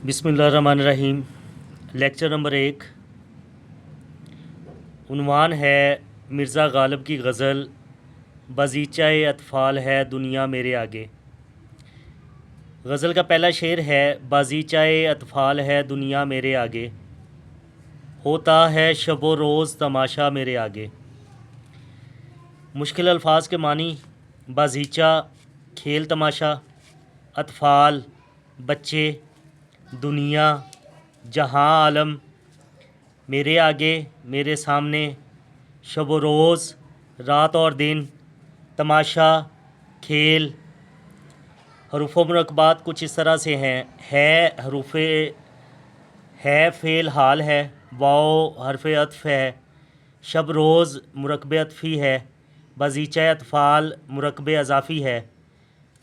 बिस्मिल्लाहिर्रहमानिर्रहीम। Lecture number 1। उन्वान है मिर्ज़ा गालिब की गज़ल बगीचाए अतफ़ाल है दुनिया मेरे आगे। गज़ल का पहला शेर है बगीचाए अतफ़ाल है दुनिया मेरे आगे, होता है शब व रोज़ तमाशा मेरे आगे। मुश्किल अल्फाज के मानी: बगीचा खेल तमाशा, अतफ़ाल बच्चे, दुनिया जहां आलम, मेरे आगे मेरे सामने, शब व रोज़ रात और दिन, तमाशा खेल। हरूफ मुरक्कबात कुछ इस तरह से हैं: है हरूफ है फ़ेल हाल है, वाओ हरफ अत्फ़ है, शब रोज़ मुरक्कब अत्फ़ी है, बगीचा अतफ़ाल मुरक्कब अज़ाफ़ी है।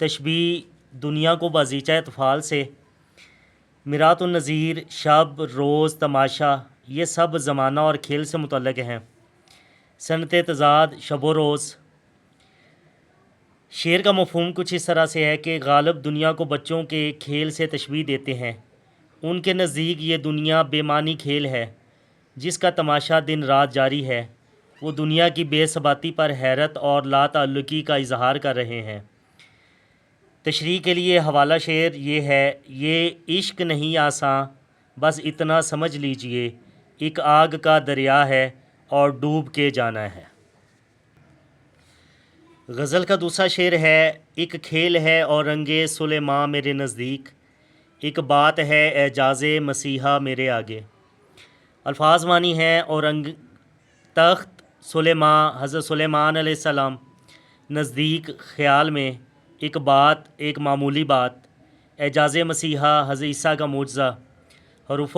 तशबीह: दुनिया को बगीचा अतफ़ाल से। मिरातुन नज़ीर शब रोज़ तमाशा, ये सब ज़माना और खेल से मुतल्लिक़ हैं। सनत तज़ाद शब व रोज़। शेर का मफ़हूम कुछ इस तरह से है कि गालिब दुनिया को बच्चों के खेल से तशबीह देते हैं। उनके नज़दीक ये दुनिया बेमानी खेल है जिसका तमाशा दिन रात जारी है। वो दुनिया की बेसबाती पर हैरत और लाताल्लुकी का इजहार कर रहे हैं। तशरीह के लिए हवाला शेर ये है: ये इश्क नहीं आसां, बस इतना समझ लीजिए, एक आग का दरिया है और डूब के जाना है। गज़ल का दूसरा शेर है: एक खेल है और रंगे सुलेमा मेरे नज़दीक, एक बात है एजाज़े मसीहा मेरे आगे। अल्फाज मानी हैं: और रंग तख्त सुलेमा हज़रत सुलेमान अलैहिस्सलाम नज़दीक ख़्याल में, एक बात एक मामूली बात, एजाज़े मसीहा हज़रत ईसा का मुअज़्ज़ा। हरूफ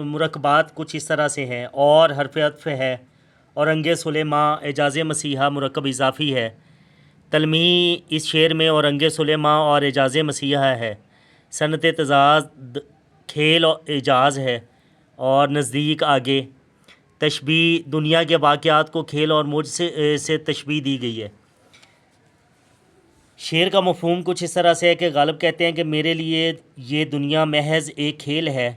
मुरक्कबात कुछ इस तरह से हैं: और हरफ अत्फ़ है, और रंगे सुलेमा एजाज़े मसीहा मुरक्कब इज़ाफ़ी है। तलमी इस शेर में और रंगे सुलेमा और एजाज़े मसीहा है। सनत तज़ाद खेल और एजाज़ है, और नज़दीक आगे। तशबीह: दुनिया के वाक़यात को खेल और मौज से तशबीह दी गई है। शेर का मफ़हूम कुछ इस तरह से है कि गालिब कहते हैं कि मेरे लिए ये दुनिया महज़ एक खेल है,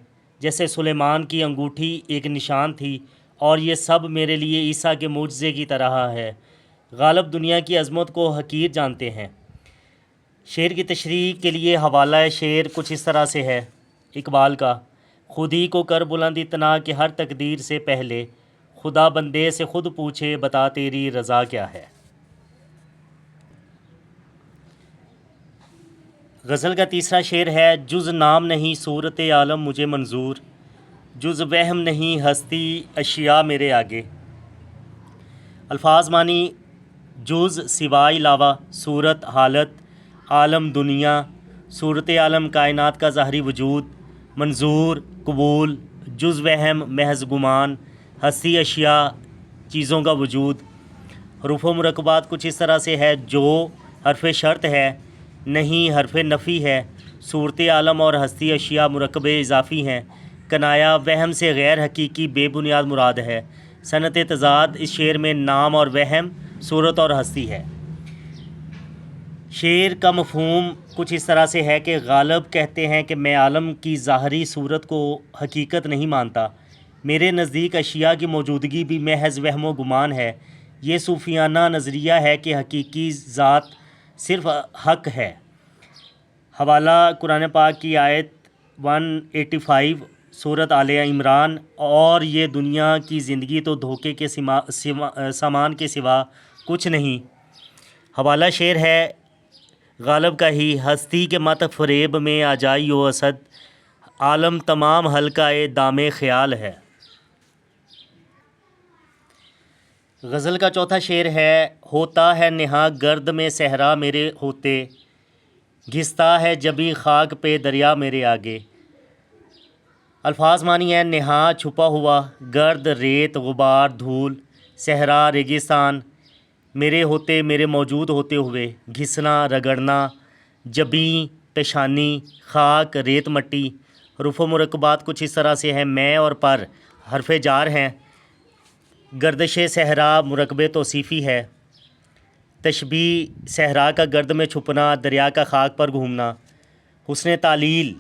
जैसे सुलेमान की अंगूठी एक निशान थी, और ये सब मेरे लिए ईसा के मुअज़्ज़े की तरह है। गालिब दुनिया की अज़मत को हकीर जानते हैं। शेर की तशरीह के लिए हवाला शेर कुछ इस तरह से है: इकबाल का, खुद ही को कर बुलंद इतना कि हर तकदीर से पहले, खुदा बंदे से खुद पूछे बता तेरी रज़ा क्या है। गज़ल का तीसरा शेर है: जुज़ नाम नहीं सूरत आलम मुझे मंजूर, जुज़ वहम नहीं हस्ती अशिया मेरे आगे। अल्फाज मानी: जुज़ सिवा इलावा, सूरत हालत, आलम दुनिया, सूरत आलम कायनात का ज़ाहरी वजूद, मंजूर कबूल, जुज़ वहम महज़ गुमान, हस्ती अशिया चीज़ों का वजूद। हरूफ मुरक्कबात कुछ इस तरह से है: जो हरफ शर्त है, नहीं हरफ नफ़ी है, सूरत आलम और हस्ती अशिया मुरक्कब इज़ाफ़ी हैं। कनाया वहम से गैर हकीकी बेबुनियाद मुराद है। सनत तज़ाद इस शेर में नाम और वहम, सूरत और हस्ती है। शेर का मफ़हूम कुछ इस तरह से है कि गालिब कहते हैं कि मैं आलम की ज़ाहरी सूरत को हकीकत नहीं मानता, मेरे नज़दीक अशिया की मौजूदगी भी महज़ वहम व गुमान है। ये सूफियाना नज़रिया है कि हकीकी ज़ात सिर्फ़ हक़ है। हवाला कुरान पाक की आयत 185 सूरत आले इमरान: और ये दुनिया की ज़िंदगी तो धोखे के सामान के सिवा कुछ नहीं। हवाला शेर है गालिब का ही: हस्ती के मत फ़रेब में आ जाई ओ असद, आलम तमाम हल्का ए दामे ख़याल है। गज़ल का चौथा शेर है: होता है नेहा गर्द में सहरा मेरे होते, घिसता है जबी खाक पे दरिया मेरे आगे। अल्फाज मानी है: नेहा छुपा हुआ, गर्द रेत गुबार धूल, सहरा रेगिस्तान, मेरे होते मेरे मौजूद होते हुए, घिसना रगड़ना, जबी पेशानी, खाक रेत मट्टी। हरूफ मुरक्कबात कुछ इस तरह से हैं: मैं और पर हरफ जार हैं, गर्दश सहरा मुरक्कब तौसीफ़ी है। तशबीह: सहरा का गर्द में छुपना, दरिया का खाक पर घूमना। हुस्न तालील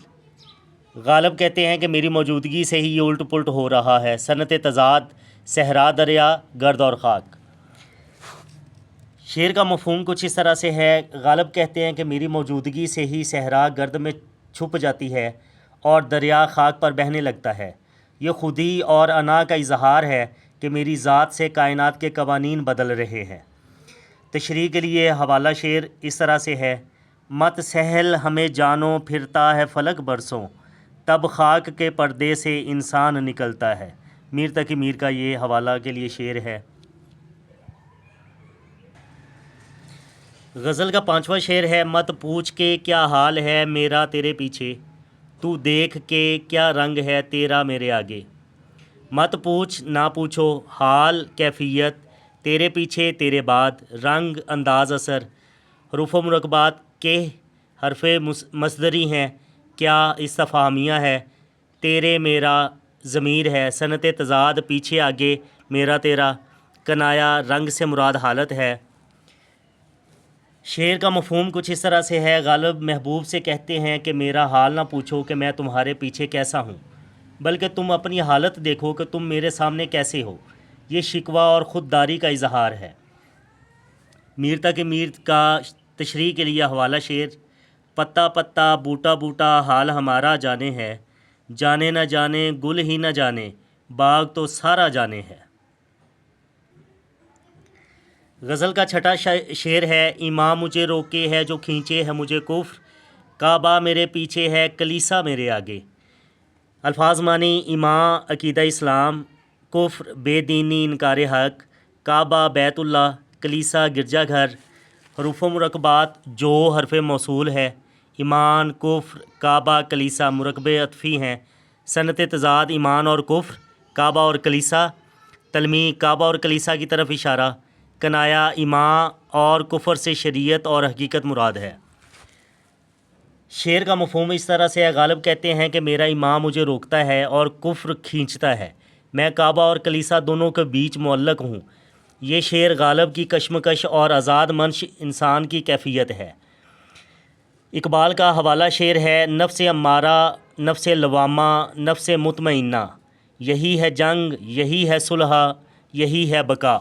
غالب کہتے ہیں کہ میری موجودگی سے ہی یہ الٹ پلٹ ہو رہا ہے، صنعت تضاد، صحرا دریا، گرد اور خاک۔ شعر کا مفہوم کچھ اس طرح سے ہے، غالب کہتے ہیں کہ میری موجودگی سے ہی صحرا گرد میں چھپ جاتی ہے اور دریا خاک پر بہنے لگتا ہے۔ یہ خودی اور انا کا اظہار ہے کہ میری ذات سے کائنات کے قوانین بدل رہے ہیں۔ تشریح کے لیے حوالہ شعر اس طرح سے ہے: مت سہل ہمیں جانو پھرتا ہے فلک برسوں، تب خاک کے پردے سے انسان نکلتا ہے۔ میر تقی میر کا یہ حوالہ کے لیے شعر ہے۔ غزل کا 5واں شعر ہے: مت پوچھ کے کیا حال ہے میرا تیرے پیچھے، تو دیکھ کے کیا رنگ ہے تیرا میرے آگے۔ مت پوچھ نہ پوچھو حال کیفیت، تیرے پیچھے تیرے بعد، رنگ انداز اثر۔ حروف و مرکبات کے حرف مصدری ہیں، کیا استفہامیہ ہے، تیرے میرا ضمیر ہے، صنعت تضاد پیچھے آگے، میرا تیرا، کنایا رنگ سے مراد حالت ہے۔ شعر کا مفہوم کچھ اس طرح سے ہے: غالب محبوب سے کہتے ہیں کہ میرا حال نہ پوچھو کہ میں تمہارے پیچھے کیسا ہوں، بلکہ تم اپنی حالت دیکھو کہ تم میرے سامنے کیسے ہو۔ یہ شکوہ اور خودداری کا اظہار ہے۔ میر تقی میر کا تشریح کے لیے حوالہ شعر: پتا پتا بوٹا بوٹا حال ہمارا جانے ہے، جانے نہ جانے گل ہی نہ جانے، باغ تو سارا جانے ہے۔ غزل کا 6واں شعر ہے: ایمان مجھے روکے ہے جو کھینچے ہے مجھے کفر، کعبہ میرے پیچھے ہے کلیسا میرے آگے۔ الفاظ معنی: ایمان عقیدہ اسلام، کفر بے دینی انکار حق، کعبہ بیت اللہ، کلیسا گرجا گھر۔ حروف و مرکبات جو حرف موصول ہے، ایمان، کفر، کعبہ، کلیسا مرکب عطفی ہیں۔ صنعت تضاد ایمان اور کفر، کعبہ اور کلیسا، تلمیح کعبہ اور کلیسا کی طرف اشارہ، کنایا ایمان اور کفر سے شریعت اور حقیقت مراد ہے۔ شعر کا مفہوم اس طرح سے ہے: غالب کہتے ہیں کہ میرا ایمان مجھے روکتا ہے اور کفر کھینچتا ہے، میں کعبہ اور کلیسا دونوں کے بیچ معلق ہوں۔ یہ شعر غالب کی کشمکش اور آزاد منش انسان کی کیفیت ہے۔ اقبال کا حوالہ شعر ہے: نفس امارہ، نفس لوامہ، نفس مطمئنہ، یہی ہے جنگ، یہی ہے صلح، یہی ہے بقا۔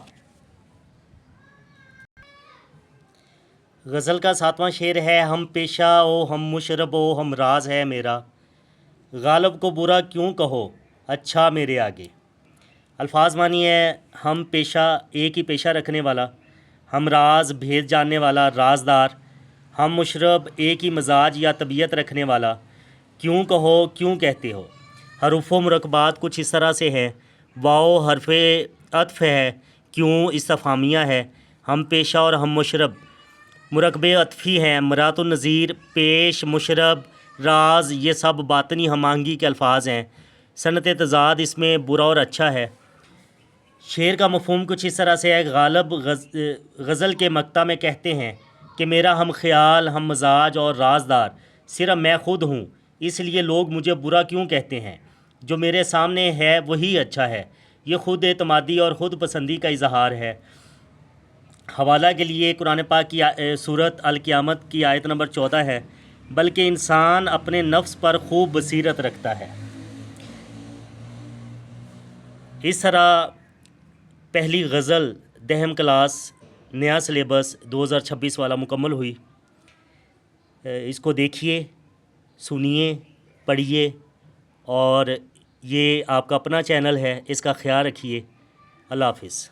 غزل کا 7واں شعر ہے: ہم پیشہ او ہم مشرب او ہم راز ہے میرا، غالب کو برا کیوں کہو اچھا میرے آگے۔ الفاظ معنی ہے: ہم پیشہ ایک ہی پیشہ رکھنے والا، ہم راز بھید جاننے والا رازدار، ہم مشرب ایک ہی مزاج یا طبیعت رکھنے والا، کیوں کہو کیوں کہتے ہو۔ حروف و مرکبات کچھ اس طرح سے ہیں: واو حرف عطف ہے، کیوں استفہامیہ ہے، ہم پیشہ اور ہم مشرب مرکب عطفی ہیں، مرات النظیر، پیش، مشرب، راز، یہ سب باطنی ہم آہنگی کے الفاظ ہیں۔ صنعت تضاد اس میں برا اور اچھا ہے۔ شعر کا مفہوم کچھ اس طرح سے ہے: غالب غزل کے مقطع میں کہتے ہیں کہ میرا ہم خیال، ہم مزاج اور رازدار صرف میں خود ہوں، اس لیے لوگ مجھے برا کیوں کہتے ہیں، جو میرے سامنے ہے وہی اچھا ہے۔ یہ خود اعتمادی اور خود پسندی کا اظہار ہے۔ حوالہ کے لیے قرآن پاک کی سورۃ القیامت کی آیت نمبر 14 ہے: بلکہ انسان اپنے نفس پر خوب بصیرت رکھتا ہے۔ اس طرح پہلی غزل دہم کلاس نیا سلیبس 2026 والا مکمل ہوئی۔ اس کو دیکھیے، سنیے، پڑھیے، اور یہ آپ کا اپنا چینل ہے، اس کا خیال رکھیے۔ اللہ حافظ۔